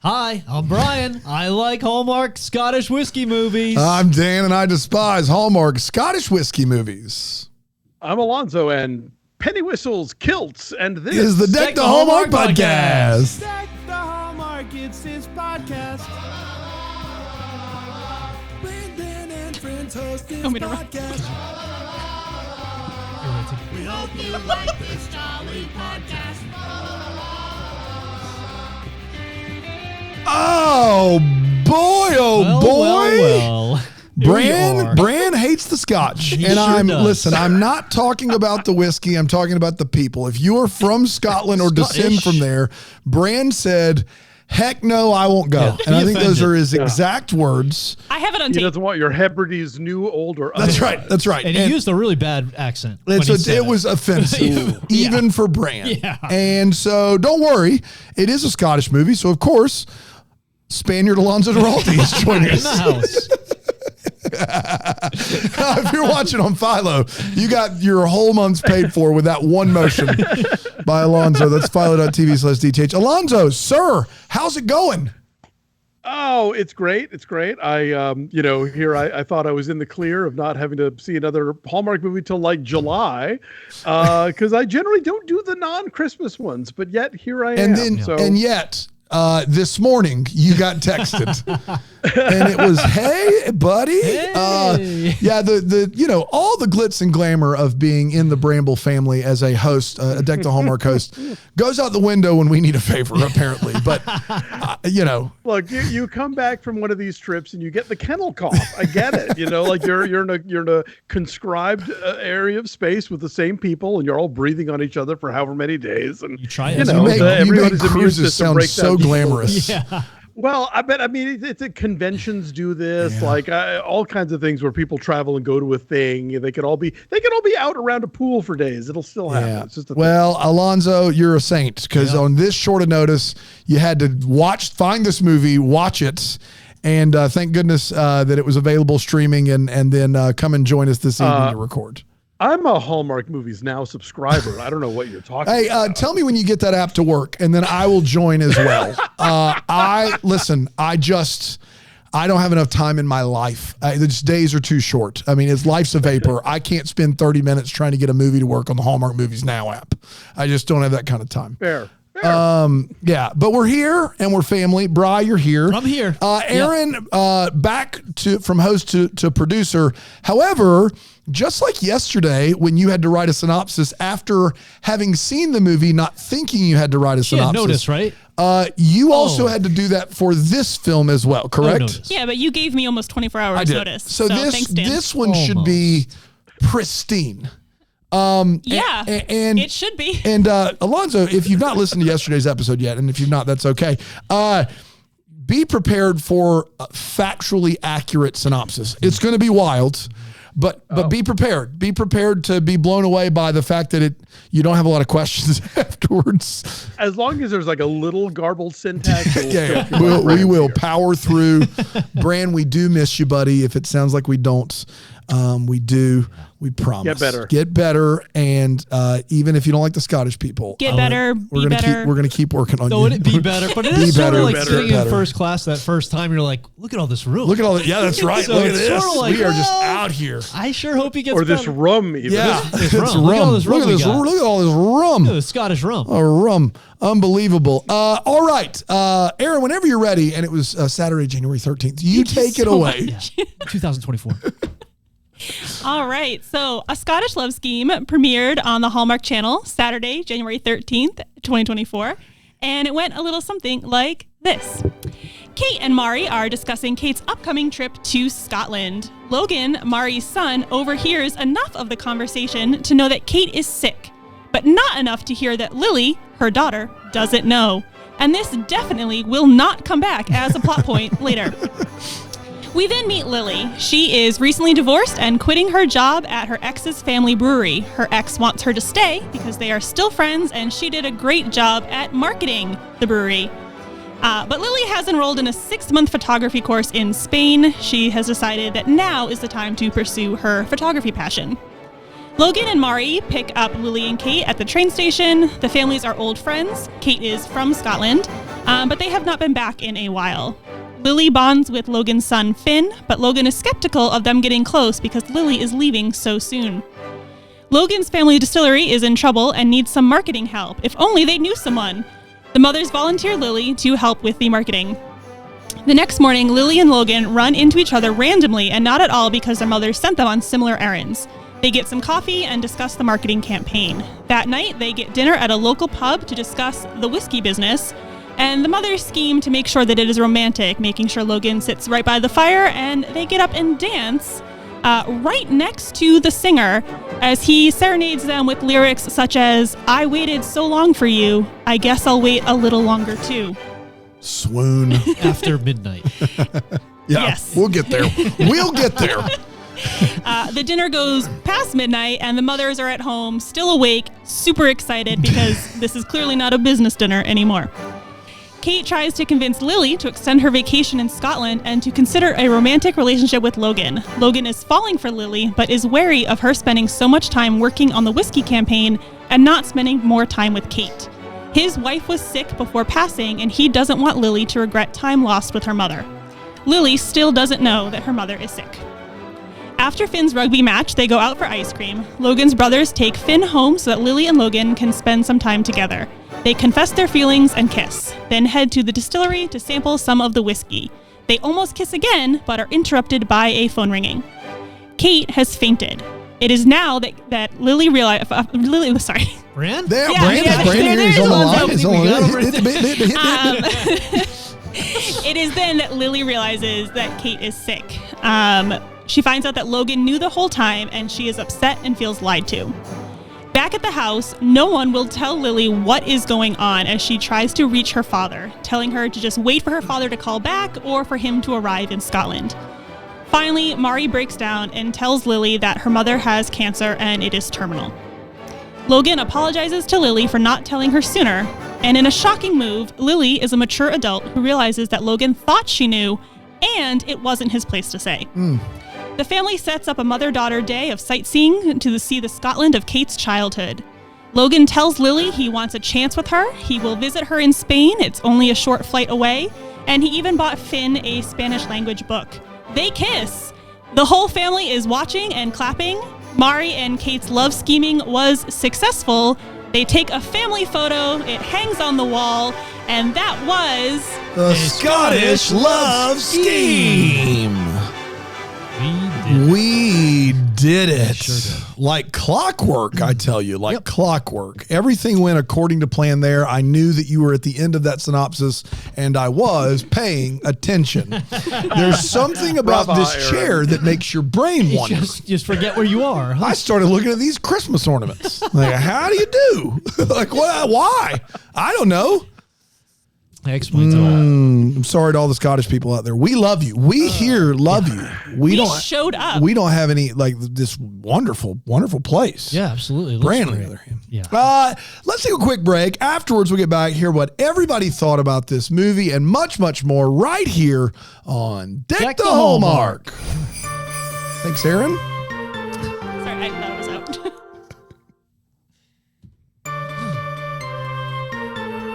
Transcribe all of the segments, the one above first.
Hi, I'm Brian. I like Hallmark Scottish whiskey movies. I'm Dan, and I despise Hallmark Scottish whiskey movies. I'm Alonso, and penny whistles, kilts, and this is the Deck the Hallmark podcast. Deck the Hallmark, it's his podcast. Brandon and friends host this podcast. We hope you like this jolly podcast. Oh boy, Well. Bran hates the Scotch, and does. I'm not talking about the whiskey. I'm talking about the people. If you are from Scotland or descend from there, Bran said, "Heck no, I won't go." Yeah, and I think those offended. are his exact words. I have it on He tape. doesn't want your Hebrides new, older. That's right. That's right. And he used a really bad accent. It was offensive, even for Bran. Yeah. And so don't worry, it is a Scottish movie. So of course, Spaniard Alonso Duralde is joining in us. the house. If you're watching on Philo, you got your whole month's paid for with that one motion by Alonso. That's philo.tv/DTH. Alonso, sir, how's it going? Oh, it's great. It's great. I thought I was in the clear of not having to see another Hallmark movie till like July, because I generally don't do the non-Christmas ones, but yet here I am. And yet, this morning you got texted and it was, "Hey buddy." Hey. All the glitz and glamour of being in the Bramble family as a host, a Deck the Hallmark host, goes out the window when we need a favor, apparently. But look, you come back from one of these trips and you get the kennel cough. I get it. Like you're in a conscribed area of space with the same people, and you're all breathing on each other for however many days. And You try it. You make cruises sound so glamorous. Yeah. Well, it's conventions do this, all kinds of things where people travel and go to a thing. They could all be out around a pool for days. It'll still happen. Yeah. It's just Alonso, you're a saint, because on this short of notice, you had to find this movie, watch it, and thank goodness that it was available streaming, and then come and join us this evening to record. I'm a Hallmark Movies Now subscriber. I don't know what you're talking about. Hey, tell me when you get that app to work, and then I will join as well. I don't have enough time in my life. The days are too short. I mean, life's a vapor. I can't spend 30 minutes trying to get a movie to work on the Hallmark Movies Now app. I just don't have that kind of time. Fair. But we're here and we're family. Bri, you're here. I'm here. Aaron, back from host to producer. However, just like yesterday when you had to write a synopsis after having seen the movie, not thinking you had to write a synopsis. Notice, right? You also had to do that for this film as well, correct? Yeah, but you gave me almost 24 hours notice. So thanks, Dan. this one should be pristine. And it should be. And Alonso, if you've not listened to yesterday's episode yet, and if you've not, that's okay. Be prepared for a factually accurate synopsis. It's going to be wild, but be prepared. Be prepared to be blown away by the fact that you don't have a lot of questions afterwards. As long as there's like a little garbled syntax. We will power through. Bran, we do miss you, buddy. If it sounds like we don't, we do. We promise. Get better. And even if you don't like the Scottish people, We're gonna keep working on you. Would it be better? But it is sort of like sitting in first class that first time. You're like, look at all this room. Look at all that. Yeah, that's right. So Look at it's this. sort of like, We are just out here. I sure hope he gets Or this better. rum, even. Yeah, This it's rum. Look at all this rum Look at we this. got. Look at all this rum. Look at the Scottish rum. Rum. Unbelievable. All right. Aaron, whenever you're ready, and it was Saturday, January 13th, you take it away. 2024. All right. So A Scottish Love Scheme premiered on the Hallmark Channel Saturday, January 13th, 2024. And it went a little something like this. Kate and Mari are discussing Kate's upcoming trip to Scotland. Logan, Mari's son, overhears enough of the conversation to know that Kate is sick, but not enough to hear that Lily, her daughter, doesn't know. And this definitely will not come back as a plot point later. We then meet Lily. She is recently divorced and quitting her job at her ex's family brewery. Her ex wants her to stay because they are still friends and she did a great job at marketing the brewery. But Lily has enrolled in a 6-month photography course in Spain. She has decided that now is the time to pursue her photography passion. Logan and Mari pick up Lily and Kate at the train station. The families are old friends. Kate is from Scotland. but they have not been back in a while. Lily bonds with Logan's son, Finn, but Logan is skeptical of them getting close because Lily is leaving so soon. Logan's family distillery is in trouble and needs some marketing help. If only they knew someone. The mothers volunteer Lily to help with the marketing. The next morning, Lily and Logan run into each other randomly and not at all because their mothers sent them on similar errands. They get some coffee and discuss the marketing campaign. That night, they get dinner at a local pub to discuss the whiskey business. And the mothers scheme to make sure that it is romantic, making sure Logan sits right by the fire, and they get up and dance right next to the singer as he serenades them with lyrics such as, "I waited so long for you, I guess I'll wait a little longer too." Swoon. After midnight. Yeah, Yes. we'll get there. We'll get there. The dinner goes past midnight, and the mothers are at home, still awake, super excited because this is clearly not a business dinner anymore. Kate tries to convince Lily to extend her vacation in Scotland and to consider a romantic relationship with Logan. Logan is falling for Lily, but is wary of her spending so much time working on the whiskey campaign and not spending more time with Kate. His wife was sick before passing, and he doesn't want Lily to regret time lost with her mother. Lily still doesn't know that her mother is sick. After Finn's rugby match, they go out for ice cream. Logan's brothers take Finn home so that Lily and Logan can spend some time together. They confess their feelings and kiss, then head to the distillery to sample some of the whiskey. They almost kiss again, but are interrupted by a phone ringing. Kate has fainted. It is now that Lily realizes... Brand? There, Yeah, Brandon, yeah, Brandon there's is on the Alonso. line. He's on the line. It is then that Lily realizes that Kate is sick. She finds out that Logan knew the whole time, and she is upset and feels lied to. Back at the house, no one will tell Lily what is going on as she tries to reach her father, telling her to just wait for her father to call back or for him to arrive in Scotland. Finally, Mari breaks down and tells Lily that her mother has cancer and it is terminal. Logan apologizes to Lily for not telling her sooner, and in a shocking move, Lily is a mature adult who realizes that Logan thought she knew, and it wasn't his place to say. The family sets up a mother-daughter day of sightseeing to see the Scotland of Kate's childhood. Logan tells Lily he wants a chance with her. He will visit her in Spain. It's only a short flight away. And he even bought Finn a Spanish language book. They kiss. The whole family is watching and clapping. Mari and Kate's love scheming was successful. They take a family photo. It hangs on the wall. And that was... The Scottish Love Scheme. We did it. Sure did. Like clockwork, I tell you, like clockwork. Everything went according to plan there. I knew that you were at the end of that synopsis, and I was paying attention. There's something about Bravo, this Aaron. chair that makes your brain wander. Just forget where you are. Huh? I started looking at these Christmas ornaments. Like, how do you do? Like, what? Why? I don't know. That explains a lot. I'm sorry to all the Scottish people out there. We love you. We here love you. We showed up. We don't have any like this wonderful, wonderful place. Yeah, absolutely. It looks Brand, on great. the other hand. Yeah. Let's take a quick break. Afterwards, we'll get back, hear what everybody thought about this movie and much, much more right here on Deck the Hallmark. Thanks, Aaron. Sorry, I thought it was out.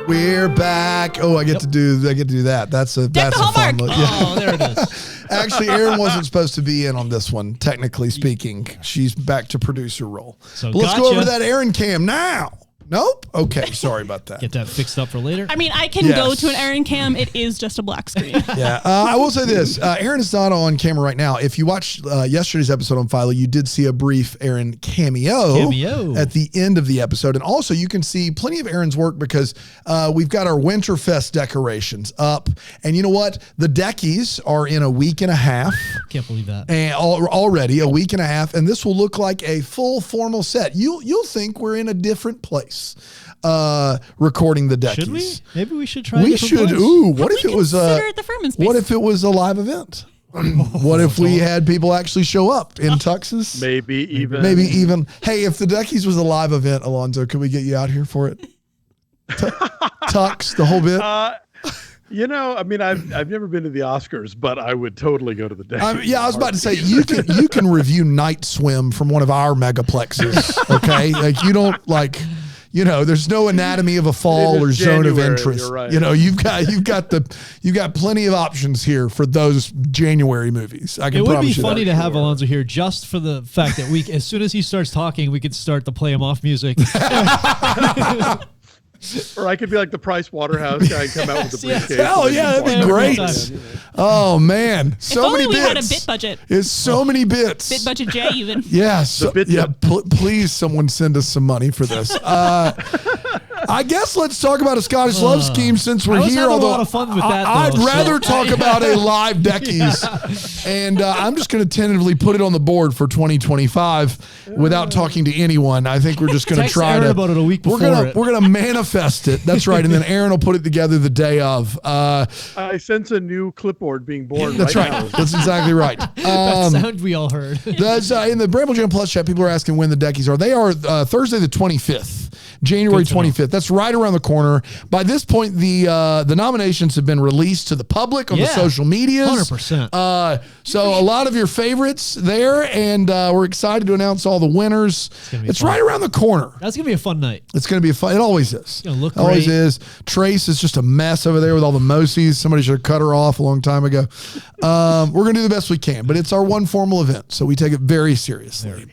We're back. Oh, I get to do that. That's a fun Hallmark. look. Oh, there it is. Actually, Erin wasn't supposed to be in on this one, technically speaking. She's back to producer role. So But let's go gotcha. over to that Erin cam now. Nope? Okay, sorry about that. Get that fixed up for later. I mean, I can Yes. go to an Aaron cam. It is just a black screen. Yeah, I will say this. Aaron is not on camera right now. If you watched yesterday's episode on Philo, you did see a brief Aaron cameo at the end of the episode. And also, you can see plenty of Aaron's work because we've got our Winterfest decorations up. And you know what? The Deckies are in a week and a half. Can't believe that. And already a week and a half, and this will look like a full formal set. You'll think we're in a different place recording the Deckies. Should we? Maybe we should try. We a different should. place. Ooh, what if it was Consider it the Furman space. what if it was a live event? What if we had people actually show up in tuxes? Maybe even. Hey, if the Deckies was a live event, Alonso, could we get you out here for it? Tux, the whole bit. You know, I mean, I've never been to the Oscars, but I would totally go to the day. Yeah, I was about to say you can review Night Swim from one of our megaplexes. Okay, like there's no Anatomy of a Fall It or is Zone of January, Interest. you're right. You've got plenty of options here for those January movies. I can It would be promise you funny that. to have Alonso here just for the fact that as soon as he starts talking, we could start to play him off music. Or I could be like the Price Waterhouse guy and come out with the briefcase. Oh yeah, that'd be great. Oh man, so only many we bits. had a bit budget. It's so many bits. Bit budget J even. Yes. Please, someone send us some money for this. I guess let's talk about A Scottish Love Scheme since we're I was here. having Although a lot of fun with that, I'd though, rather so- talk about a live Deckies, and I'm just going to tentatively put it on the board for 2025 without talking to anyone. I think we're just going to Text try Aaron to about it a week before it. We're gonna manifest it. That's right, and then Aaron will put it together the day of. I sense a new clipboard being born. That's right. now. That's exactly right. That sound we all heard. That's in the Bramble Jam Plus chat. People are asking when the Deckies are. They are Thursday the 25th, January 25th. That's right around the corner. By this point, the nominations have been released to the public on the social medias. 100%. So a lot of your favorites there, and we're excited to announce all the winners. It's right around the corner. That's going to be a fun night. It's going to be a fun. It always is. gonna look always great. is. Trace is just a mess over there with all the Mosies. Somebody should have cut her off a long time ago. We're going to do the best we can, but it's our one formal event, so we take it very seriously.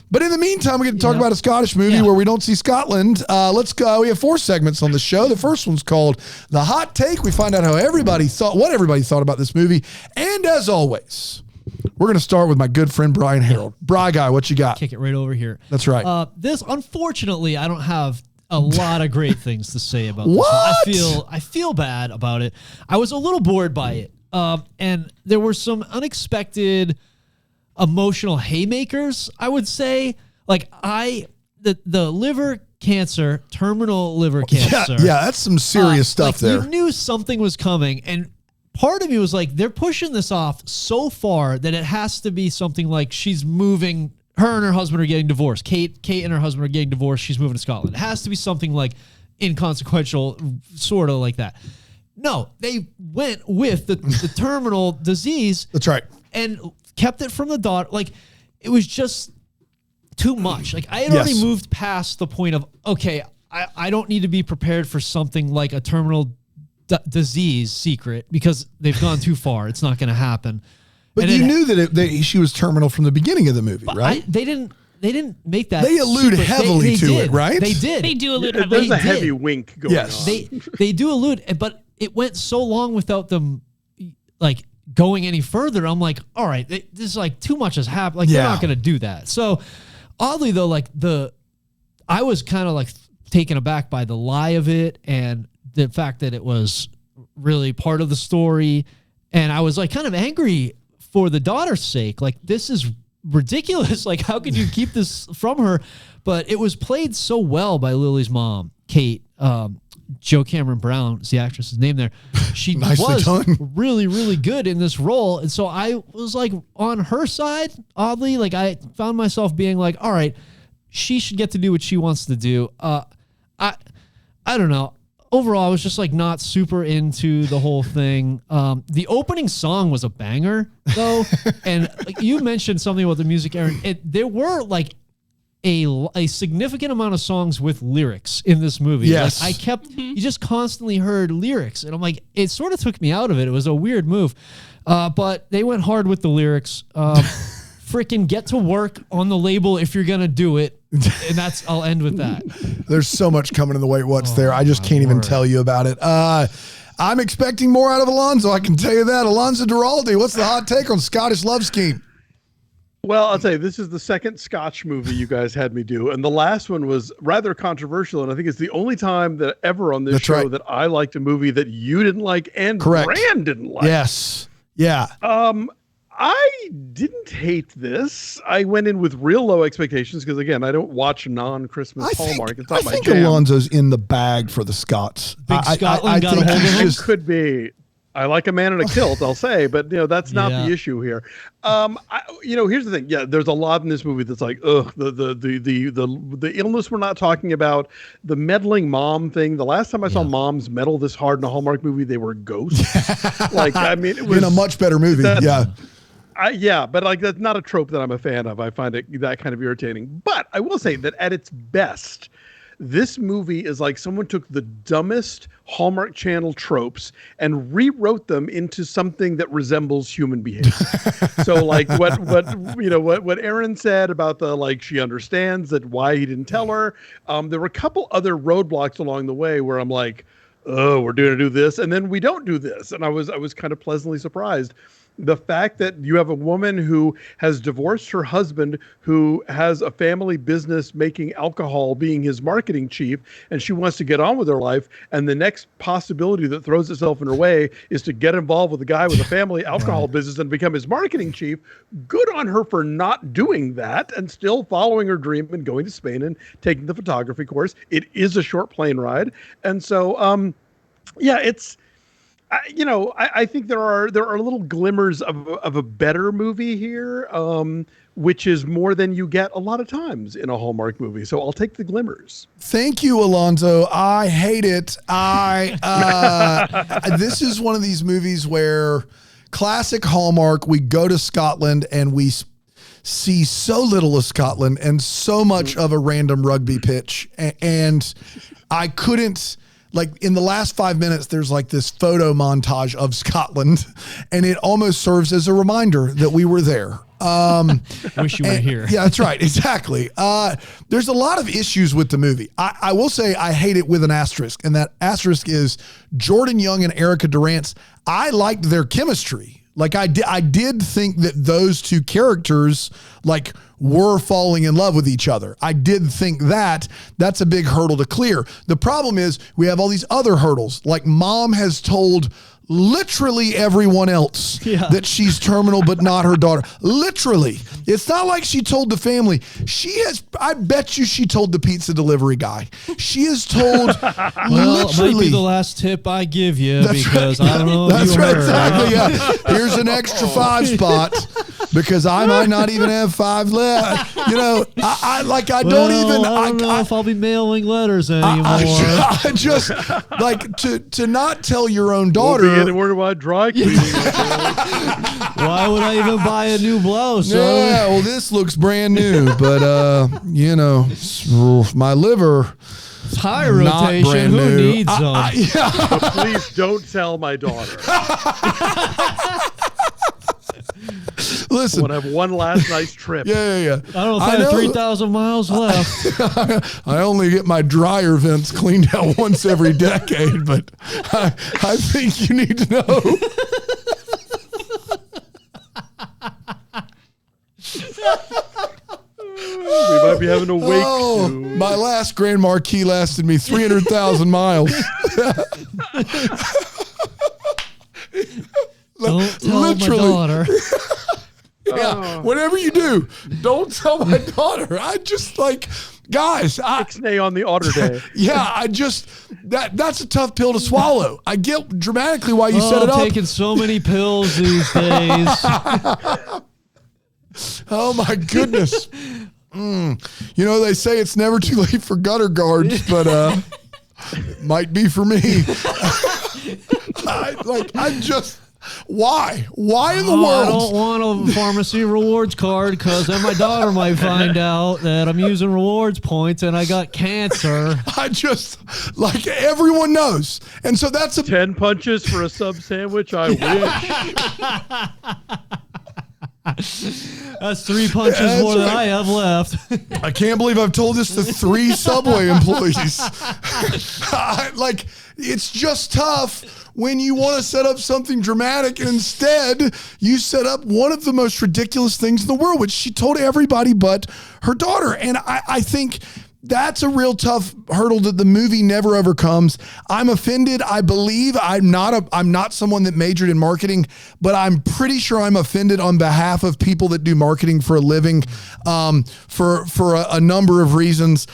But in the meantime, we get to talk about a Scottish movie where we don't see Scotland. Let's go. We have 4 segments on the show. The first one's called The Hot Take. We find out what everybody thought about this movie. And as always, we're going to start with my good friend Brian Harold. Bri Guy, what you got? Kick it right over here. That's right. This, unfortunately, I don't have a lot of great things to say about What? this one. I feel bad about it. I was a little bored by it. And there were some unexpected emotional haymakers, I would say. Like the liver cancer, terminal liver cancer. Yeah, that's some serious stuff there. You knew something was coming, and part of me was like, they're pushing this off so far that it has to be something like she's moving. Her and her husband are getting divorced. Kate and her husband are getting divorced. She's moving to Scotland. It has to be something like inconsequential, sort of like that. No, they went with the terminal disease. That's right. And kept it from the daughter. Like, it was just too much. Like, I had already moved past the point of, okay, I don't need to be prepared for something like a terminal disease secret because they've gone too far. It's not going to happen. But and you knew that she was terminal from the beginning of the movie, right? They didn't make that. They allude heavily to it, right? They did. They do allude There's heavily. a heavy wink going on. They do allude, but it went so long without them like going any further. I'm like, all right, this is like too much has happened. Like they're not going to do that. So oddly though, like I was kind of like taken aback by the lie of it and the fact that it was really part of the story. And I was like kind of angry for the daughter's sake. Like, this is ridiculous. Like, how could you keep this from her? But it was played so well by Lily's mom, Kate. Joe Cameron Brown is the actress's name there. She was done. really, really good in this role. And so I was like on her side, oddly. Like, I found myself being like, all right, she should get to do what she wants to do. I don't know. Overall, I was just like not super into the whole thing. The opening song was a banger, though, and like, you mentioned something about the music, Aaron. There were like a significant amount of songs with lyrics in this movie. Yes, like, you just constantly heard lyrics, and I'm like, it sort of took me out of it. It was a weird move, but they went hard with the lyrics. Freaking get to work on the label if you're gonna do it. And I'll end with that. There's so much coming in the Wait What's there. I just can't even tell you about it. I'm expecting more out of Alonso. I can tell you that. Alonso Duralde, what's the hot take on Scottish Love Scheme? Well, I'll tell you, this is the second Scotch movie you guys had me do. And the last one was rather controversial. And I think it's the only time that ever on this show that I liked a movie that you didn't like and Brand didn't like. Yes. Yeah. I didn't hate this. I went in with real low expectations because, again, I don't watch non-Christmas Hallmark. It's not my jam. Alonso's in the bag for the Scots. Big Scotland got a think hold of him. It could be. I like a man in a kilt, I'll say, but that's not the issue here. Here's the thing. Yeah, there's a lot in this movie that's like, ugh, the illness we're not talking about, the meddling mom thing. The last time I saw moms meddle this hard in a Hallmark movie, they were ghosts. Like, I mean, it was in a much better movie. But like that's not a trope that I'm a fan of. I find it that kind of irritating. But I will say that at its best, this movie is like someone took the dumbest Hallmark Channel tropes and rewrote them into something that resembles human behavior. So like what Aaron said about the, like, she understands that why he didn't tell her. There were a couple other roadblocks along the way where I'm like, oh, we're going to do this, and then we don't do this. And I was kind of pleasantly surprised. The fact that you have a woman who has divorced her husband, who has a family business making alcohol, being his marketing chief, and she wants to get on with her life. And the next possibility that throws itself in her way is to get involved with a guy with a family alcohol business and become his marketing chief. Good on her for not doing that and still following her dream and going to Spain and taking the photography course. It is a short plane ride. And so, yeah, it's, I think there are little glimmers of a better movie here, which is more than you get a lot of times in a Hallmark movie. So I'll take the glimmers. Thank you, Alonso. I hate it. This is one of these movies where classic Hallmark, we go to Scotland and we see so little of Scotland and so much of a random rugby pitch. And I couldn't, like, in the last 5 minutes, there's like this photo montage of Scotland, and it almost serves as a reminder that we were there. Wish you were here. Yeah, that's right. Exactly. There's a lot of issues with the movie. I will say I hate it with an asterisk, and that asterisk is Jordan Young and Erica Durance. I liked their chemistry. Like, I did think that those two characters, like, were falling in love with each other. I did think that's a big hurdle to clear. The problem is we have all these other hurdles. Like, mom has told literally everyone else that she's terminal, but not her daughter. Literally. It's not like she told the family. I bet you she told the pizza delivery guy. She has told well, it might be the last tip I give you because I don't know if you heard. Exactly, yeah. Here's an extra 5 spot because I might not even have 5 left. I don't know if I'll be mailing letters anymore. I just, like, to not tell your own daughter. Word about dry cleaning. Why would I even buy a new blouse? Yeah, well, this looks brand new, but my liver. Tire rotation. Who needs them? But please don't tell my daughter. Listen, I want to have one last nice trip. Yeah. I don't know if I have 3,000 miles left. I only get my dryer vents cleaned out once every decade, but I think you need to know. We might be having to wake soon. My last Grand Marquis lasted me 300,000 miles. Don't tell my daughter. Yeah, whatever you do, don't tell my daughter. I just, like, guys. Ixnay on the Otter Day. Yeah, that's a tough pill to swallow. I get dramatically why you set it up. I'm taking so many pills these days. Oh, my goodness. They say it's never too late for gutter guards, but it might be for me. Why? Why in the world? I don't want a pharmacy rewards card because then my daughter might find out that I'm using rewards points and I got cancer. I just, like, everyone knows. And so that's 10 punches for a sub sandwich. I wish. That's 3 punches more than I have left. I can't believe I've told this to 3 Subway employees. It's just tough when you want to set up something dramatic and instead you set up one of the most ridiculous things in the world, which she told everybody but her daughter. And I think that's a real tough hurdle that the movie never overcomes. I'm offended. I believe I'm not someone that majored in marketing, but I'm pretty sure I'm offended on behalf of people that do marketing for a living, for a number of reasons.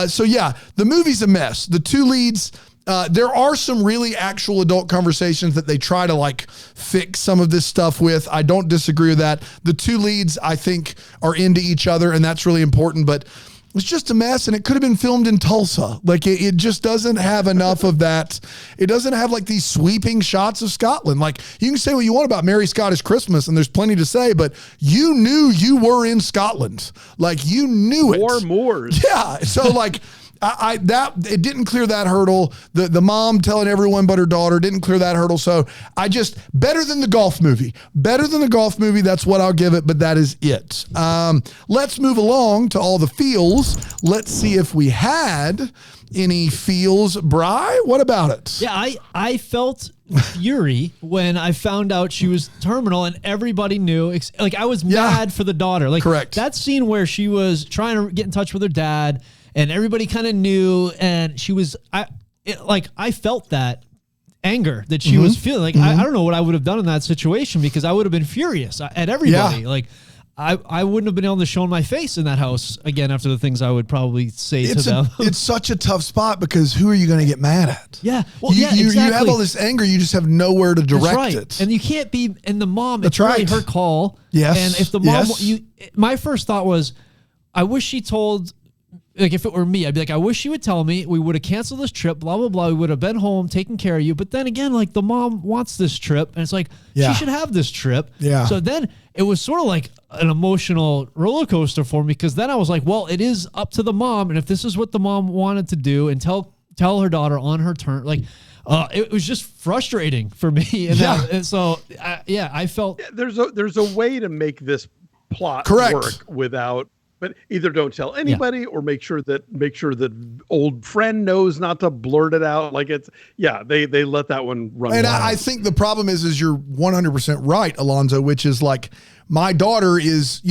So yeah, the movie's a mess. The 2 leads, there are some really actual adult conversations that they try to, like, fix some of this stuff with. I don't disagree with that. The 2 leads, I think, are into each other, and that's really important, but it's just a mess, and it could have been filmed in Tulsa. Like, it just doesn't have enough of that. It doesn't have, like, these sweeping shots of Scotland. Like, you can say what you want about Merry Scottish Christmas, and there's plenty to say, but you knew you were in Scotland. Like, you knew it. More Moors. Yeah. So, like, It didn't clear that hurdle. The mom telling everyone but her daughter didn't clear that hurdle. So better than the golf movie. Better than the golf movie. That's what I'll give it, but that is it. Let's move along to all the feels. Let's see if we had any feels. Bri, what about it? Yeah, I felt fury when I found out she was terminal and everybody knew. Like, I was mad for the daughter. Like, correct. That scene where she was trying to get in touch with her dad and everybody kind of knew, and she was, I felt that anger that she was feeling. Like, I don't know what I would have done in that situation, because I would have been furious at everybody. Yeah. Like, I wouldn't have been able to show my face in that house again after the things I would probably say to them. It's such a tough spot, because who are you going to get mad at? Yeah. Well, exactly. You have all this anger, you just have nowhere to direct it. And you can't be, and the mom, That's it's really right. her call. Yes. And if the mom, my first thought was, I wish she told, like, if it were me, I'd be like, I wish she would tell me, we would have canceled this trip, blah, blah, blah. We would have been home taking care of you. But then again, like, the mom wants this trip, and it's like, she should have this trip. Yeah. So then it was sort of like an emotional roller coaster for me, because then I was like, well, it is up to the mom. And if this is what the mom wanted to do, and tell her daughter on her turn, like, it was just frustrating for me. And so I felt there's a way to make this plot work without. But either don't tell anybody, or make sure that old friend knows not to blurt it out. Like, they let that one run. And I think the problem is you're 100% right, Alonso, which is like, my daughter is,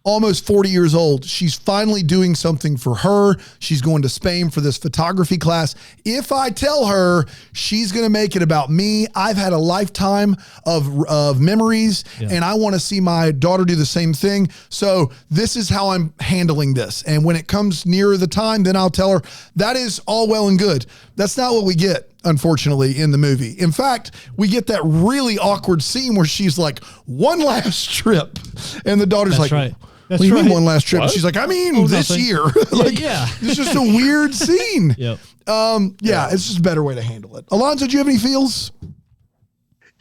almost 40 years old. She's finally doing something for her. She's going to Spain for this photography class. If I tell her, she's going to make it about me. I've had a lifetime of memories, and I want to see my daughter do the same thing. So this is how I'm handling this. And when it comes nearer the time, then I'll tell her. That is all well and good. That's not what we get, unfortunately, in the movie. In fact, we get that really awkward scene where she's like, one last trip. And the daughter's like, right. What do you mean one last trip? And she's like, I mean, this year. It's just a weird scene. It's just a better way to handle it. Alonso, do you have any feels?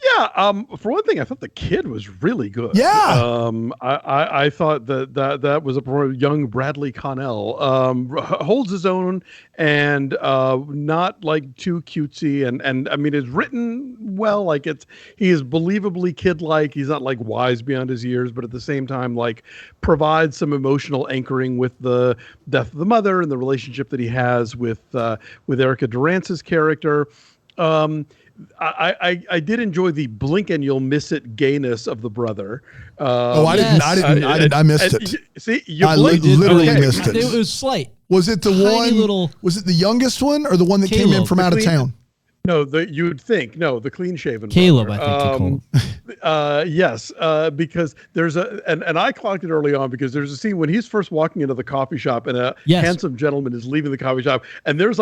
Yeah, for one thing, I thought the kid was really good. Yeah, I thought that was a young Bradley Connell. Holds his own, and not like too cutesy, and I mean, it's written well. Like, he is believably kid-like. He's not like wise beyond his years, but at the same time, like, provides some emotional anchoring with the death of the mother and the relationship that he has with Erica Durance's character. I did enjoy the blink and you'll miss it gayness of the brother. I missed it. See, you literally missed it. It was slight. Was it was it the youngest one, or the one that came in from out of town? No, you'd think. No, the clean-shaven Caleb, brother. I think they call him. Yes, because there's and I clocked it early on, because there's a scene when he's first walking into the coffee shop, and a handsome gentleman is leaving the coffee shop, and there's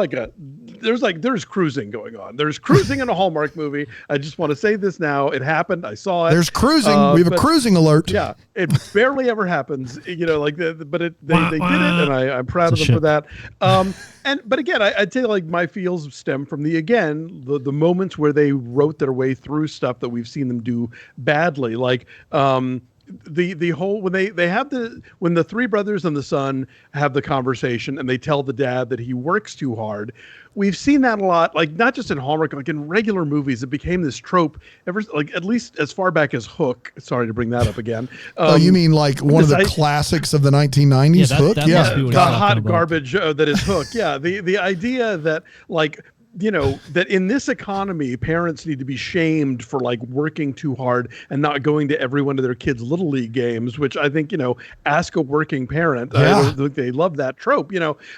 cruising going on. There's cruising in a Hallmark movie. I just want to say this now. It happened. I saw it. There's cruising. We have a cruising alert. Yeah, it barely ever happens. But they did it, and I'm proud of them for that. But again, I'd say, like, my feels stem from the moments where they wrote their way through stuff that we've seen them do badly. Like, the whole, when when the three brothers and the son have the conversation and they tell the dad that he works too hard. We've seen that a lot, like, not just in Hallmark, like in regular movies. It became this trope at least as far back as Hook. Sorry to bring that up again. You mean like one of the classics of the 1990s, Hook? The hot garbage that is Hook. Yeah, the idea that, like, that in this economy, parents need to be shamed for, like, working too hard and not going to every one of their kids' Little League games, which I think, ask a working parent. Yeah. I don't think they love that trope,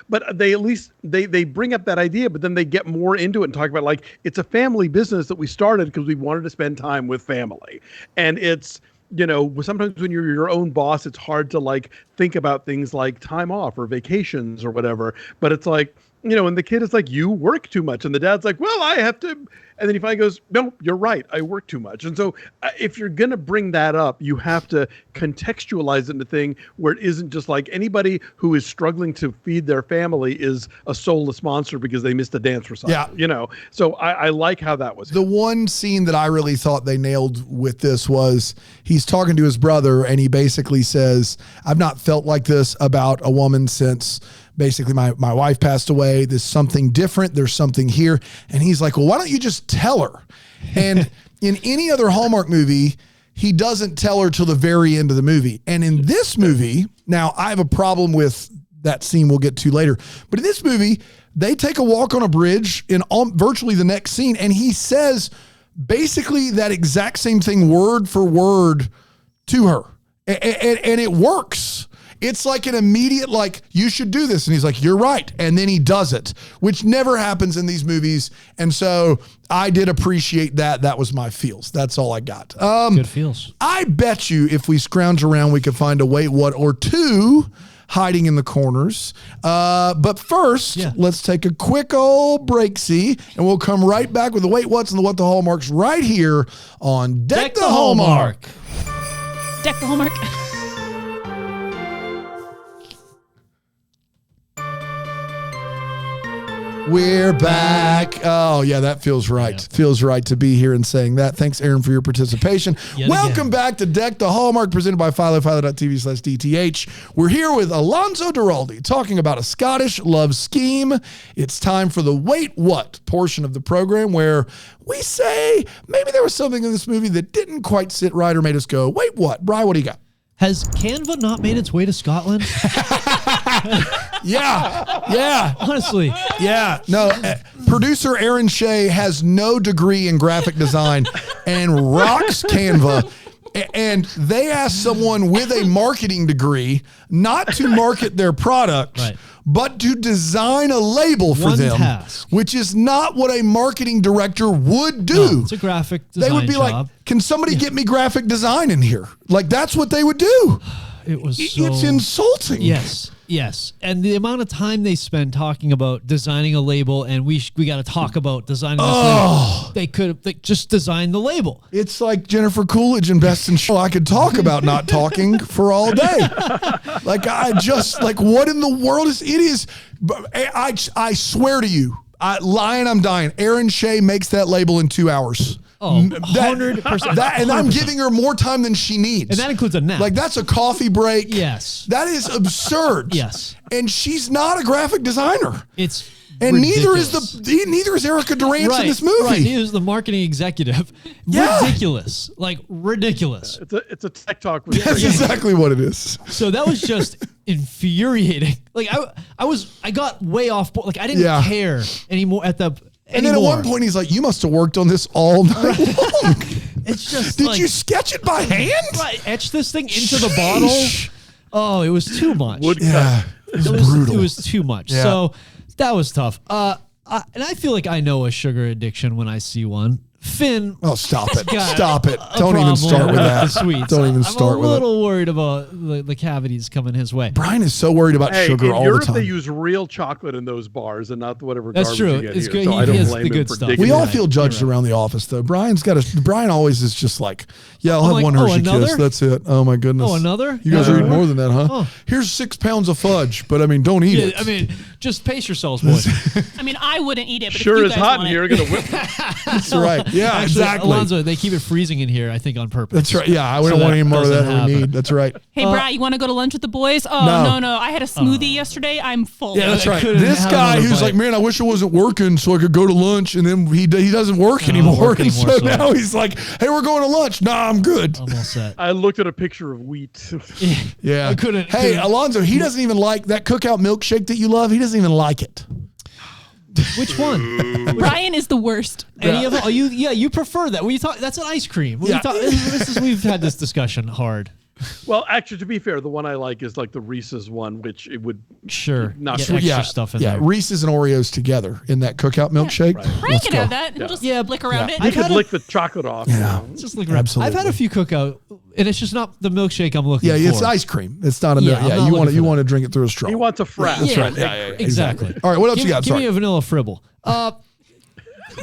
but they at least they bring up that idea, but then they get more into it and talk about, like, it's a family business that we started because we wanted to spend time with family. And it's, sometimes when you're your own boss, it's hard to, like, think about things like time off or vacations or whatever, but it's like, and the kid is like, you work too much. And the dad's like, well, I have to And then he finally goes, no, you're right. I work too much. And so if you're going to bring that up, you have to contextualize it in a thing where it isn't just like anybody who is struggling to feed their family is a soulless monster because they missed a dance recital. Yeah. You know, so I like how that was. The one scene that I really thought they nailed with this was he's talking to his brother and he basically says, I've not felt like this about a woman since basically my wife passed away. There's something different. There's something here. And he's like, well, why don't you just tell her? And in any other Hallmark movie, he doesn't tell her till the very end of the movie. And in this movie, now I have a problem with that scene we'll get to later, but in this movie, they take a walk on a bridge in virtually the next scene. And he says basically that exact same thing word for word to her. And it works. It's like an immediate, like, you should do this. And he's like, you're right. And then he does it, which never happens in these movies. And so I did appreciate that. That was my feels. That's all I got. Good feels. I bet you if we scrounge around, we could find a wait what or two hiding in the corners. But first, let's take a quick old break-see, and we'll come right back with the wait what's and the what the Hallmarks right here on Deck the Hallmark. Deck the Hallmark. We're back. Oh, yeah, that feels right. Yeah. Feels right to be here and saying that. Thanks, Aaron, for your participation. Welcome back to Deck the Hallmark, presented by philo.tv/DTH. We're here with Alonso Duralde, talking about a Scottish love scheme. It's time for the Wait What portion of the program, where we say maybe there was something in this movie that didn't quite sit right or made us go, wait, what? Bri, what do you got? Has Canva not made its way to Scotland? Yeah. Honestly. Yeah. No, producer Aaron Shea has no degree in graphic design and rocks Canva. And they asked someone with a marketing degree not to market their product, but to design a label for them, which is not what a marketing director would do. No, it's a graphic design They would be job. like, can somebody get me graphic design in here? Like, that's what they would do. It's insulting. Yes. And the amount of time they spend talking about designing a label, and we got to talk about designing this label. They could have just designed the label. It's like Jennifer Coolidge in Best in Show. I could talk about not talking for all day. Like, what in the world is, it is, I swear to you, I'm dying. Aaron Shea makes that label in 2 hours. Oh, 100%. And I'm giving her more time than she needs. And that includes a nap. Like, that's a coffee break. Yes. That is absurd. Yes. And she's not a graphic designer. It's and ridiculous. neither is Erica Durance in this movie. Right, neither is the marketing executive. Yeah. Ridiculous. Like, ridiculous. It's a tech talk. That's exactly what it is. So that was just infuriating. Like, I got way off. Like, I didn't care anymore at the. And then at one point he's like, you must have worked on this all night long. It's just Did you sketch it by hand? Right. Etch this thing into the bottle. Oh, it was too much. Yeah. It was brutal. It was too much. Yeah. So that was tough. And I feel like I know a sugar addiction when I see one. Finn. Oh, stop it. Stop it. Don't even start with that. The sweets. Don't even start with it. I'm a little worried about the cavities coming his way. Brian is so worried about sugar all the time. In Europe, they use real chocolate in those bars and not whatever garbage you get it's here. good. So He I don't has blame the him good for stuff. digging We all in. feel judged around the office, though. Brian always is just like, I'll have one Hershey Kiss. That's it. Oh, my goodness. Oh, another? You guys are eating more than that, huh? Oh. Here's 6 pounds of fudge, but don't eat it. I mean, just pace yourselves, boys. I mean, I wouldn't eat it, but sure if you is guys hot want in here. it. Gonna whip. That's right. Yeah, Actually, exactly. Alonso, they keep it freezing in here, I think, on purpose. That's right. Yeah, I wouldn't want any more of that than we need. That's right. Hey, Brad, you want to go to lunch with the boys? Oh, no. I had a smoothie yesterday. I'm full. Yeah, that's right. This guy who's like, man, I wish it wasn't working so I could go to lunch, and then he doesn't work anymore. And so now he's like, hey, we're going to lunch. Nah, I'm good. I'm all set. I looked at a picture of wheat. Yeah. I couldn't. Hey, Alonso, he doesn't even like that cookout milkshake that you love. He doesn't even like it. Which one? Brian is the worst. Any of them? Oh, you prefer that? When you talk, that's an ice cream. When you talk, we've had this discussion hard. Well, actually, to be fair, the one I like is like the Reese's one, which it would not get extra stuff in there. Yeah, Reese's and Oreos together in that cookout milkshake. Brian can have that and just lick around it. You could lick the chocolate off. Yeah, just lick around. Absolutely. I've had a few cookout, and it's just not the milkshake I'm looking for. Yeah, it's ice cream. It's not a milk. Yeah, you want to drink it through a straw. He wants a frat. That's right. Yeah, exactly. All right, what else you got? Give me a vanilla fribble.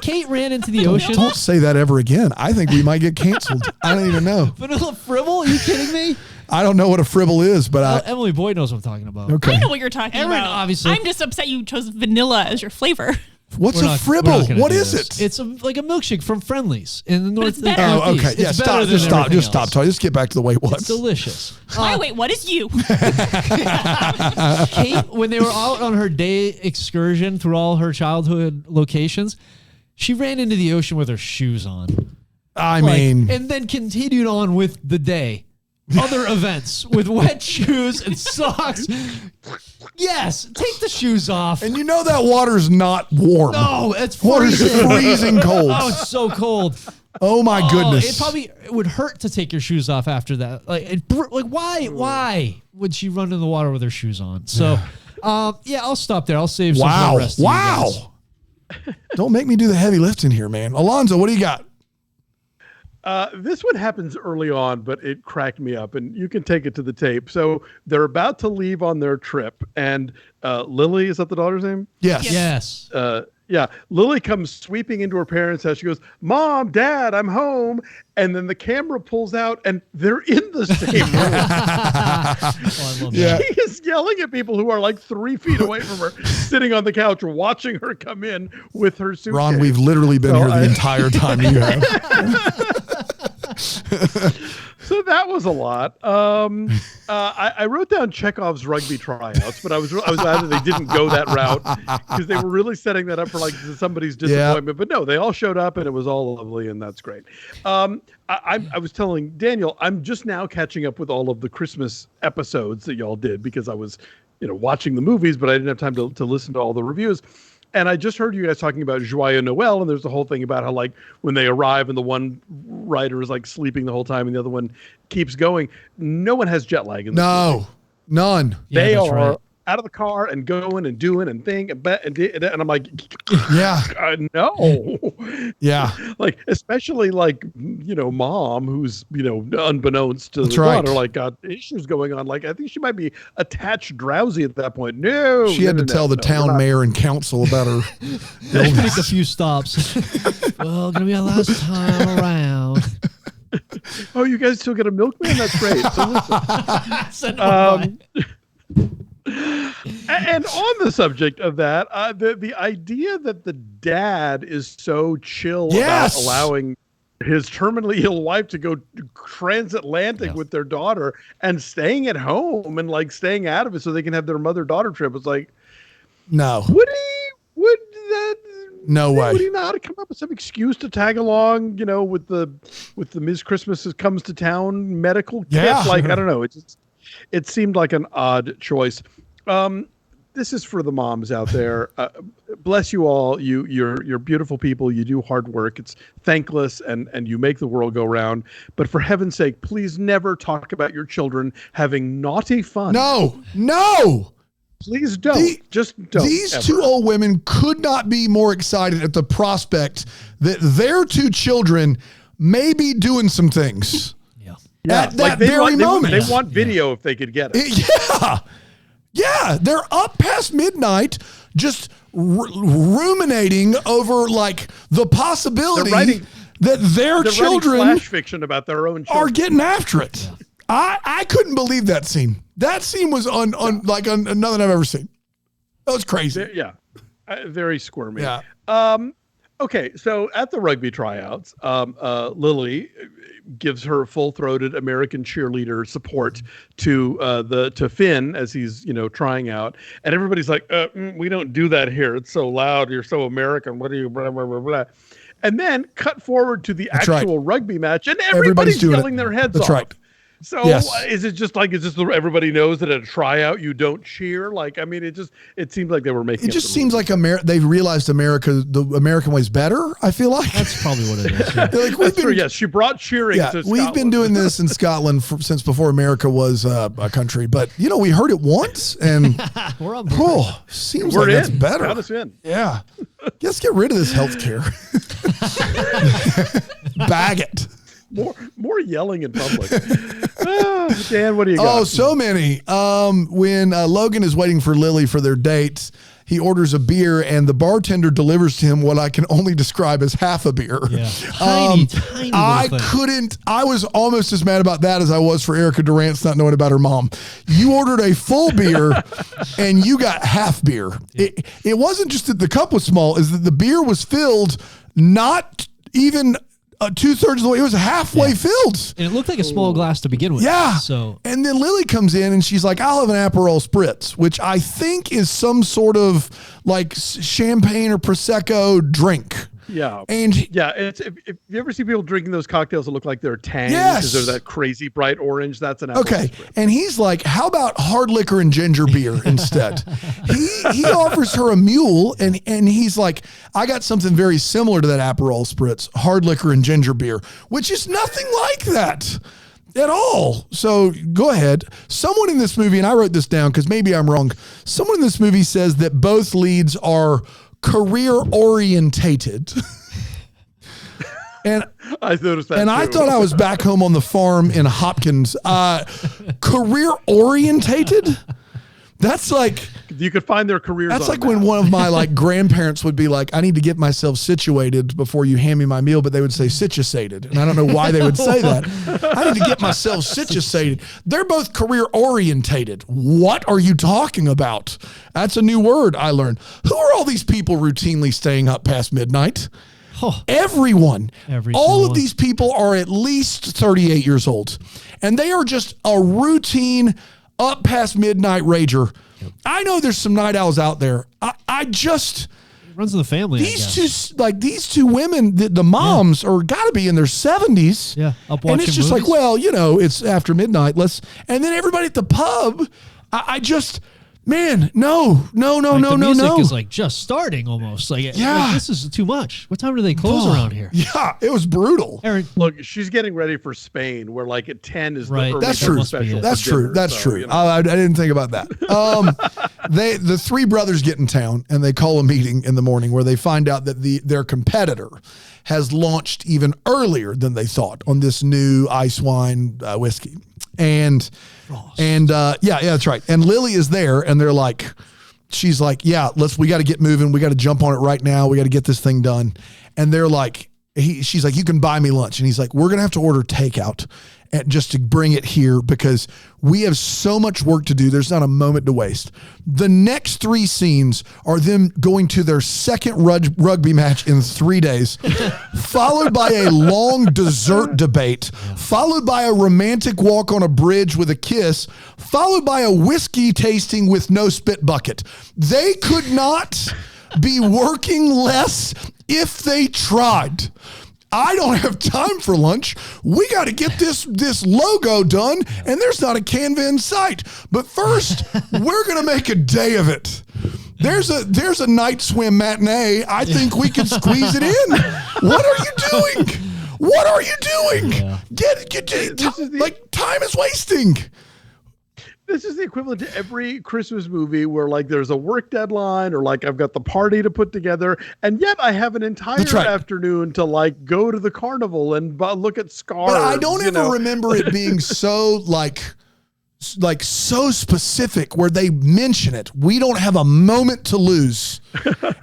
Kate ran into the ocean. Don't say that ever again. I think we might get canceled. I don't even know. Vanilla Fribble? Are you kidding me? I don't know what a fribble is, but Emily Boyd knows what I'm talking about. Okay. I know what you're talking Erin, about. obviously. I'm just upset you chose vanilla as your flavor. What's We're a not fribble? gonna What do is this. it? It's like a milkshake from Friendly's in the it's north. better. Oh, okay. It's Yeah, better stop. than Just stop. everything Just stop. else. Talking. Just get back to the way it was. It's delicious. Wait, what is you? Kate, when they were out on her day excursion through all her childhood locations, she ran into the ocean with her shoes on. I mean, and then continued on with the day. Other events with wet shoes and socks. Yes, take the shoes off. and you know that water's not warm. No, it's Water's freezing. freezing cold. Oh, it's so cold. Oh my goodness. It would hurt to take your shoes off after that. Like why would she run in the water with her shoes on? So, I'll stop there. I'll save some for the rest of you guys. Don't make me do the heavy lifting here, man. Alonso, what do you got? This one happens early on, but it cracked me up, and you can take it to the tape. So they're about to leave on their trip, and Lily, is that the daughter's name? Yes. Yeah. Lily comes sweeping into her parents' house. She goes, "Mom, Dad, I'm home." And then the camera pulls out, and they're in the same room. I love Yeah. that. She is yelling at people who are like 3 feet away from her, sitting on the couch, watching her come in with her suitcase. Ron, we've literally been here the entire time you have. So that was a lot. I wrote down Chekhov's rugby tryouts, but I was glad that they didn't go that route because they were really setting that up for like somebody's disappointment. But no, they all showed up and it was all lovely, and that's great. I was telling Daniel, I'm just now catching up with all of the Christmas episodes that y'all did because I was, watching the movies, but I didn't have time to listen to all the reviews. And I just heard you guys talking about Joyeux Noël, and there's the whole thing about how, like, when they arrive and the one rider is, like, sleeping the whole time and the other one keeps going, no one has jet lag in this movie. None. They that's are right. out of the car and going and doing and thing and I'm like, Yeah. no. Yeah. Like, especially like, Mom, who's, unbeknownst to That's the right. daughter, like, got issues going on. Like, I think she might be attached drowsy at that point. No. She had to tell the town mayor and council about her Make illness. a few stops. Well, gonna be our last time around. Oh, you guys still get a milkman? That's great. So listen. Send them by. And on the subject of that, the idea that the dad is so chill Yes. about allowing his terminally ill wife to go transatlantic with their daughter and staying at home and like staying out of it so they can have their mother-daughter trip. It's like, No. would No way. Would he not come up with some excuse to tag along, with the Ms. Christmas Comes to Town medical kit? Yeah. Like, I don't know. It seemed like an odd choice. This is for the moms out there. Bless you all. You're beautiful people. You do hard work. It's thankless and you make the world go round. But for heaven's sake, please never talk about your children having naughty fun. No. Please don't. Just don't. These ever. two old women could not be more excited at the prospect that their two children may be doing some things. Yeah, At that they very moment. They want video if they could get it. Yeah, they're up past midnight just ruminating over like the possibility that their They're children writing flash fiction about their own children. are getting after it. I couldn't believe that scene. That scene was like nothing I've ever seen. That was crazy. Yeah, very squirmy. Yeah. Okay, so at the rugby tryouts, Lily gives her full-throated American cheerleader support to Finn as he's trying out, and everybody's like, "We don't do that here. It's so loud. You're so American. What are you?" Blah blah blah blah. And then cut forward to the actual rugby match, and everybody's doing yelling their heads off. That's right. So Yes. is it just everybody knows that at a tryout you don't cheer? Like, I mean, it seems like they were making. It just seems like they've realized the American way's better. I feel like That's probably what it is. Yeah. they're like, That's true. Yes, she brought cheering. Yeah, to we've been Scotland. doing this in Scotland since before America was a country. But we heard it once, and We're on. seems We're like in. that's better. Count us in. Yeah, let's get rid of this health care. Bag it. More yelling in public. Dan, what do you got? Oh, so many. When Logan is waiting for Lily for their date, he orders a beer, and the bartender delivers to him what I can only describe as half a beer. Yeah. Tiny little thing. I was almost as mad about that as I was for Erica Durant's not knowing about her mom. You ordered a full beer and you got half beer. Yeah. It wasn't just that the cup was small, is that the beer was filled not even 2/3 of the way. It was halfway filled. And it looked like a small glass to begin with. Yeah. So, and then Lily comes in and she's like, I'll have an Aperol Spritz, which I think is some sort of like champagne or Prosecco drink. Yeah. And it's if you ever see people drinking those cocktails that look like they're Tang, yes, because they're that crazy bright orange, that's an Aperol okay. Spritz. And he's like, how about hard liquor and ginger beer instead? he offers her a mule, and he's like, I got something very similar to that Aperol Spritz, hard liquor and ginger beer, which is nothing like that at all. So go ahead. Someone in this movie, and I wrote this down because maybe I'm wrong, someone in this movie says that both leads are career orientated. And I noticed that. And too. I thought I was back home on the farm in Hopkins. Career orientated? That's like, you could find their careers. that's on like when one of my like grandparents would be like, I need to get myself situated before you hand me my meal, but they would say situated. And I don't know why they would say that. I need to get myself situated. They're both career orientated. What are you talking about? That's a new word I learned. Who are all these people routinely staying up past midnight? Everyone. All of these people are at least 38 years old. And they are just a routine up past midnight rager. I know there's some night owls out there. I just... It runs in the family, these two women, the moms are got to be in their 70s. Yeah, up watching and it's just movies. like, well, it's after midnight. And then everybody at the pub, I just... Man, no. The music is like just starting almost. Like this is too much. What time do they close around here? Yeah, it was brutal. Aaron, look, she's getting ready for Spain, where like at 10 is right. the early That's true. special. That's true. Dinner, That's so, true. I didn't think about that. The three brothers get in town and they call a meeting in the morning where they find out that their competitor has launched even earlier than they thought on this new ice wine whiskey. And that's right. And Lily is there, and they're like, she's like, yeah, we got to get moving. We got to jump on it right now. We got to get this thing done. And they're like, she's like, you can buy me lunch. And he's like, we're going to have to order takeout just to bring it here because we have so much work to do. There's not a moment to waste. The next 3 scenes are them going to their second rugby match in 3 days, followed by a long dessert debate, followed by a romantic walk on a bridge with a kiss, followed by a whiskey tasting with no spit bucket. They could not be working less if they tried. I don't have time for lunch. We got to get this logo done, and there's not a Canva in sight. But first, we're going to make a day of it. There's a night swim matinee. I think we can squeeze it in. What are you doing? What are you doing? Yeah. Time is wasting. This is the equivalent to every Christmas movie where like there's a work deadline or like I've got the party to put together, and yet I have an entire afternoon to like go to the carnival and look at scarves. But I don't ever remember it being so so specific where they mention it. We don't have a moment to lose.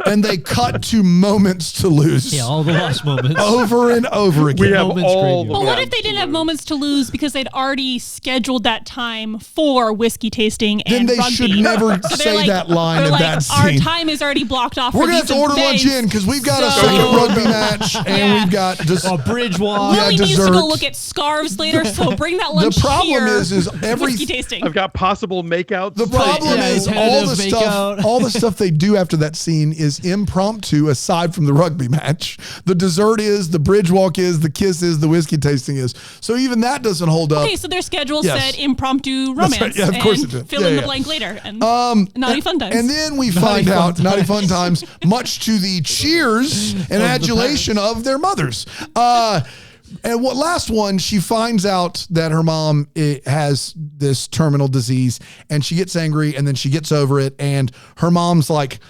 And they cut to moments to lose. Yeah, all the lost moments. Over and over again. We have all But what if they didn't have moments to lose because they'd already scheduled that time for whiskey tasting and then they rugby? should never say that line in that scene. Our time is already blocked off. We're going to have to order lunch in because we've got a second rugby match and we've got just a bridge walk. Lily needs to go look at scarves later, so bring that lunch The problem here. is every whiskey tasting. I've got possible makeouts. The problem is all the stuff they do after that scene is impromptu aside from the rugby match. The dessert is, the bridge walk is, the kiss is, the whiskey tasting is. So even that doesn't hold up. Okay, so their schedule said impromptu romance. Right. Yeah, of course it did. Fill in the blank later. And naughty fun times. And then we find out, naughty fun times, much to the cheers and adulation of their mothers. And last one, she finds out that her mom has this terminal disease and she gets angry and then she gets over it. And her mom's like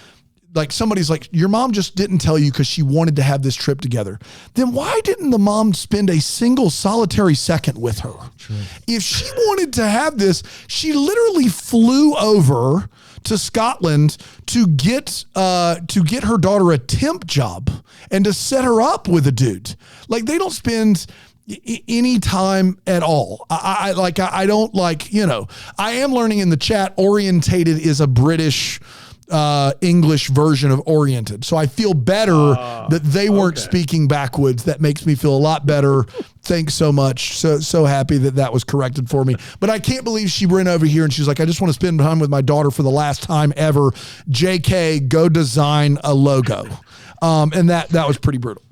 somebody's like, your mom just didn't tell you because she wanted to have this trip together. Then why didn't the mom spend a single solitary second with her? True. If she wanted to have this, she literally flew over to Scotland to get her daughter a temp job and to set her up with a dude. Like, they don't spend any time at all. I don't like, I am learning in the chat, orientated is a British English version of oriented. So I feel better that they weren't speaking backwoods. That makes me feel a lot better. Thanks so much. So happy that was corrected for me. But I can't believe she went over here and she's like, I just want to spend time with my daughter for the last time ever. JK, go design a logo. And that was pretty brutal.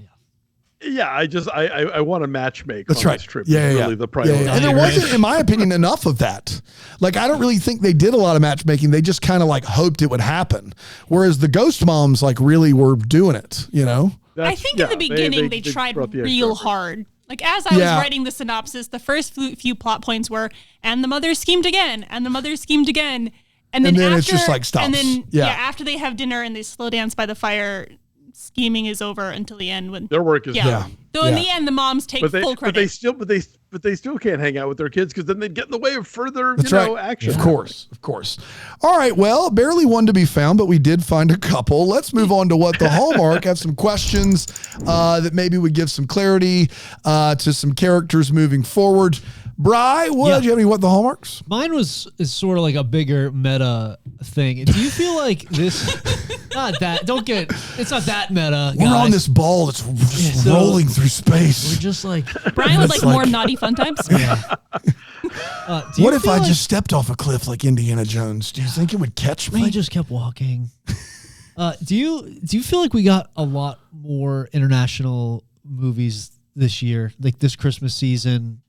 Yeah, I want to matchmake That's on right. this trip. Yeah, Really the priority. And there wasn't, in my opinion, enough of that. Like, I don't really think they did a lot of matchmaking. They just kind of like hoped it would happen. Whereas the ghost moms like really were doing it, I think in the beginning they tried real hard. Like, as I was writing the synopsis, the first few plot points were, and the mother schemed again, and the mother schemed again. And then after, it's just like stops. And then after they have dinner and they slow dance by the fire, scheming is over until the end when their work is done. So in the end, the moms take full credit. But they still can't hang out with their kids because then they'd get in the way of further, action. Of course. All right. Well, barely one to be found, but we did find a couple. Let's move on to what the Hallmark. Have some questions that maybe would give some clarity to some characters moving forward. Bri, do you have any what the Hallmarks? Mine is sort of like a bigger meta thing. Do you feel like this? Not that. It's not that meta. We're on this ball that's just rolling through space. We're just like Brian would like more naughty fun times. Yeah. What if I just stepped off a cliff like Indiana Jones? Do you think it would catch me? I just kept walking. Do you feel like we got a lot more international movies this year, like this Christmas season?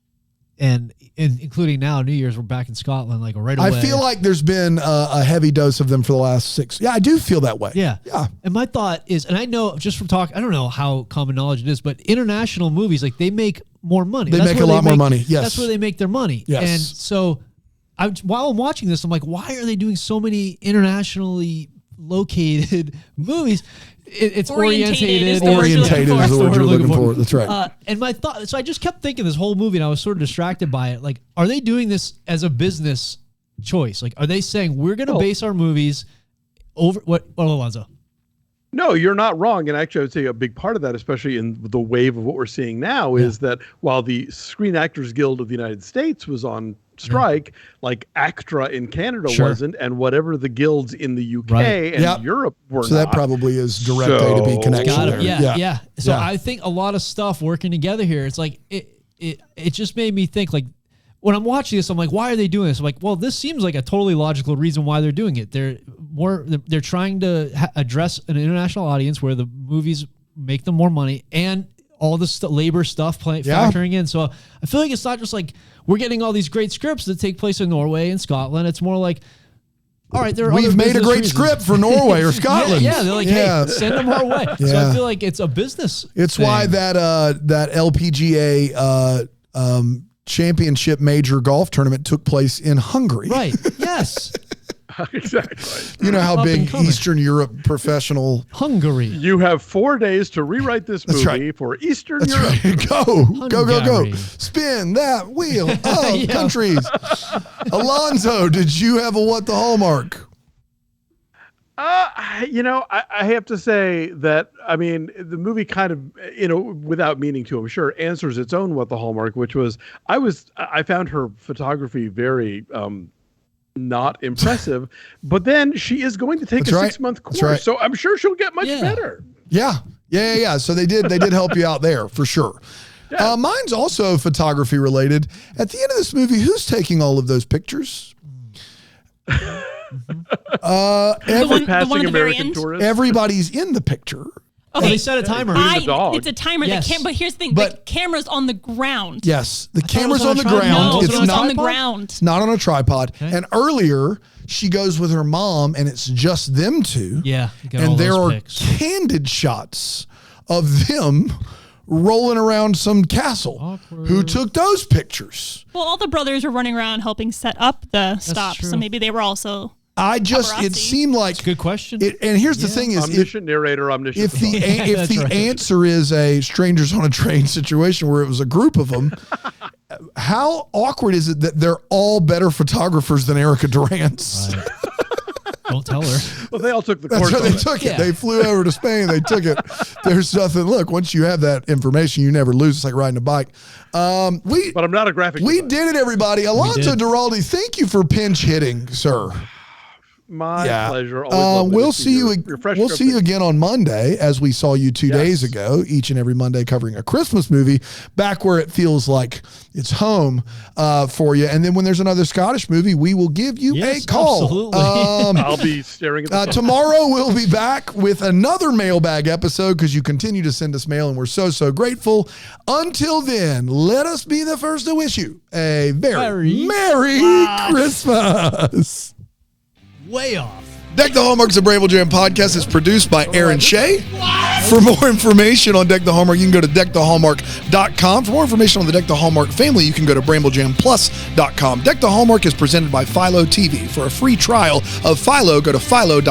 And including now, New Year's, we're back in Scotland, like right away. I feel like there's been a heavy dose of them for the last 6. Yeah, I do feel that way. Yeah. And my thought is, and I know just from talk, I don't know how common knowledge it is, but international movies, like they make more money. They make a lot more money. Yes. That's where they make their money. Yes. And so while I'm watching this, I'm like, why are they doing so many internationally located movies? It's orientated is the word you're looking for. That's right. And my thought, so I just kept thinking this whole movie, and I was sort of distracted by it. Like, are they doing this as a business choice? Like, are they saying we're going to base our movies over what, Alonso? No, you're not wrong. And actually, I would say a big part of that, especially in the wave of what we're seeing now, is that while the Screen Actors Guild of the United States was on strike, like ACTRA in Canada wasn't, and whatever the guilds in the UK and Europe were so not. That probably is direct A to B connection there. Yeah. So I think a lot of stuff working together here. It's like it just made me think, like, when I'm watching this, I'm like, why are they doing this? I'm like, well, this seems like a totally logical reason why they're doing it. They're trying to address an international audience where the movies make them more money and all the labor stuff factoring in. So I feel like it's not just like we're getting all these great scripts that take place in Norway and Scotland. It's more like, all right, we've made a great script for Norway or Scotland. They're like, hey, send them our way. So I feel like it's a business. It's thing. Why that LPGA championship major golf tournament took place in Hungary. Right. Yes. Exactly. You know how big Eastern Europe professional Hungary. You have 4 days to rewrite this movie for Eastern Europe. Right. Go. Spin that wheel of countries. Alonso, did you have a what the Hallmark? I have to say that, I mean, the movie kind of, without meaning to, I'm sure, answers its own what the Hallmark, which was, I found her photography very not impressive, but then she is going to take a 6-month course, so I'm sure she'll get much better. Yeah. So they did help you out there for sure. Yeah. Mine's also photography related. At the end of this movie, who's taking all of those pictures? Everybody's in the picture. Okay. They set a timer. It's a timer. Yes. But here's the thing: the camera's on the ground. Yes, the camera's on the ground. No, it's not on the ground. It's not on a tripod. Okay. And earlier, she goes with her mom, and it's just them two. Yeah, and there are candid shots of them rolling around some castle. Awkward. Who took those pictures? Well, all the brothers were running around helping set up the stop, so maybe they were also. It seemed like it's a good question. And here's the thing: is omniscient narrator, omniscient. If the answer is a strangers on a train situation where it was a group of them, how awkward is it that they're all better photographers than Erica Durance? Right. Don't tell her. Well, they all took the That's course. why they on it. took it. Yeah. They flew over to Spain. They took it. There's nothing. Look, once you have that information, you never lose. It's like riding a bike. But I'm not a graphic We designer. did it, everybody. Alonso did. Duralde, thank you for pinch hitting, sir. My pleasure. Always lovely We'll to see you. your fresh We'll see you script. again on Monday, as we saw you 2 days ago. Each and every Monday, covering a Christmas movie, back where it feels like it's home for you. And then when there's another Scottish movie, we will give you Yes, a call. absolutely. I'll be staring at the phone. Tomorrow we'll be back with another mailbag episode because you continue to send us mail and we're so grateful. Until then, let us be the first to wish you a very Merry Christmas. Way off. Deck the Hallmark's a Bramble Jam podcast is produced by Aaron Shea. For more information on Deck the Hallmark, you can go to deckthehallmark.com. For more information on the Deck the Hallmark family, you can go to bramblejamplus.com. Deck the Hallmark is presented by Philo TV. For a free trial of Philo, go to philo.tv/DTH.